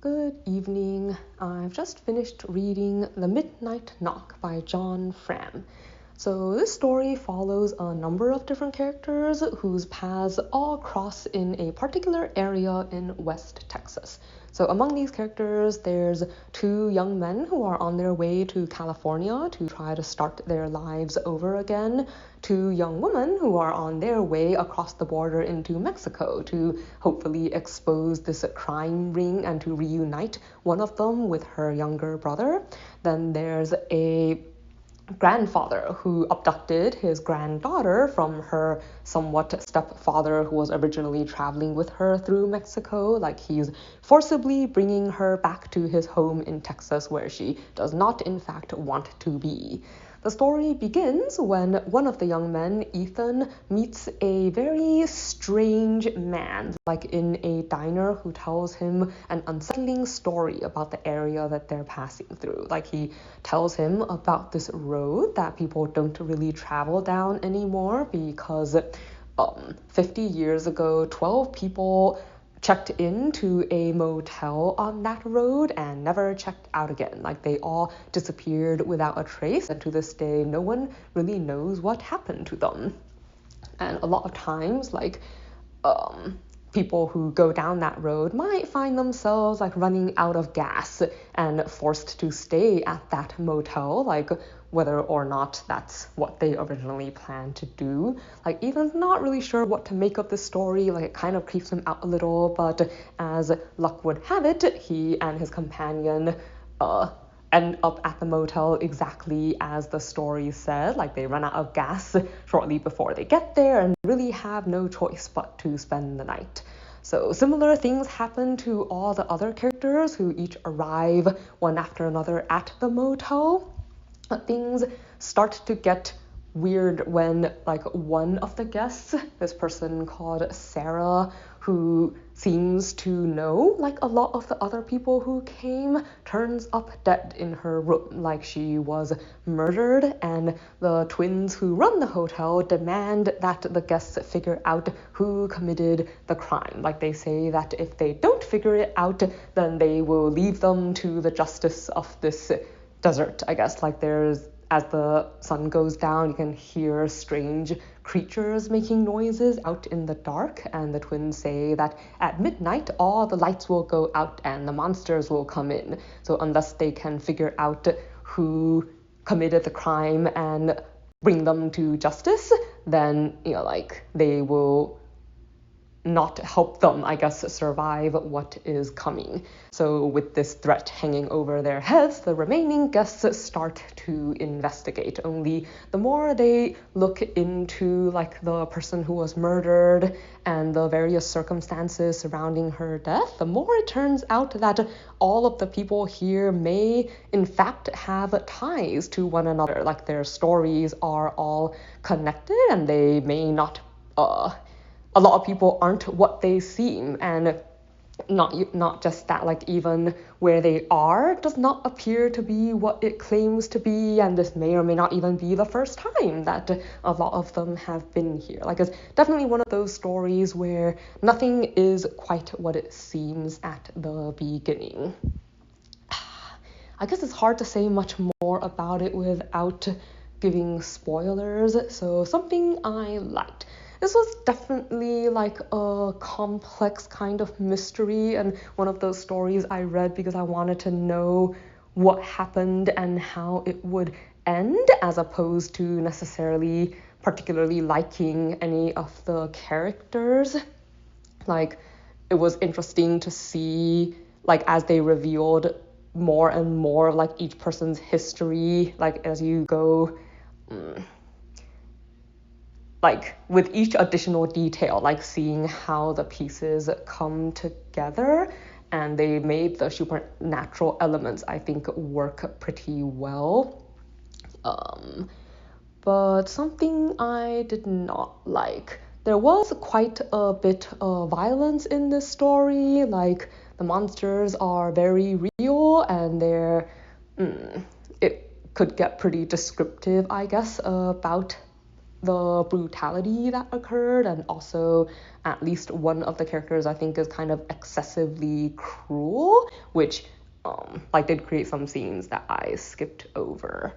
Good evening. I've just finished reading The Midnight Knock by Fram. So this story follows a number of different characters whose paths all cross in a particular area in West Texas. So among these characters, there's two young men who are on their way to California to try to start their lives over again, two young women who are on their way across the border into Mexico to hopefully expose this crime ring and to reunite one of them with her younger brother. Then there's a grandfather who abducted his granddaughter from her somewhat stepfather who was originally traveling with her through Mexico. Like, he's forcibly bringing her back to his home in Texas where she does not in fact want to be. The story begins when one of the young men, Ethan, meets a very strange man, like in a diner, who tells him an unsettling story about the area that they're passing through. Like, he tells him about this road that people don't really travel down anymore because 50 years ago, 12 people checked into a motel on that road and never checked out again. Like, they all disappeared without a trace, and to this day no one really knows what happened to them. And a lot of times, like, people who go down that road might find themselves like running out of gas and forced to stay at that motel, like whether or not that's what they originally planned to do. Like, Ethan's not really sure what to make of this story. Like, it kind of creeps him out a little, but as luck would have it, he and his companion end up at the motel exactly as the story said. Like, they run out of gas shortly before they get there and really have no choice but to spend the night. So similar things happen to all the other characters who each arrive one after another at the motel. But things start to get weird when, like, one of the guests, this person called Sarah, who seems to know like a lot of the other people who came, turns up dead in her room. Like, she was murdered, and the twins who run the hotel demand that the guests figure out who committed the crime. Like, they say that if they don't figure it out, then they will leave them to the justice of this desert, I guess. Like, as the sun goes down, you can hear strange creatures making noises out in the dark, and the twins say that at midnight all the lights will go out and the monsters will come in. So unless they can figure out who committed the crime and bring them to justice, then, like, they will not help them, I guess, survive what is coming. So with this threat hanging over their heads, the remaining guests start to investigate. Only the more they look into, like, the person who was murdered and the various circumstances surrounding her death, the more it turns out that all of the people here may in fact have ties to one another. Like, their stories are all connected, and they may not a lot of people aren't what they seem, and not just that, like, even where they are does not appear to be what it claims to be, and this may or may not even be the first time that a lot of them have been here. Like, it's definitely one of those stories where nothing is quite what it seems at the beginning. I guess it's hard to say much more about it without giving spoilers, so something I liked. This was definitely like a complex kind of mystery, and one of those stories I read because I wanted to know what happened and how it would end, as opposed to necessarily particularly liking any of the characters. Like, it was interesting to see, like, as they revealed more and more, like, each person's history, like, as you go like, with each additional detail, like seeing how the pieces come together, and they made the supernatural elements, I think, work pretty well. But something I did not like. There was quite a bit of violence in this story. Like, the monsters are very real, and it could get pretty descriptive, I guess, about the brutality that occurred, and also at least one of the characters I think is kind of excessively cruel, which did create some scenes that I skipped over.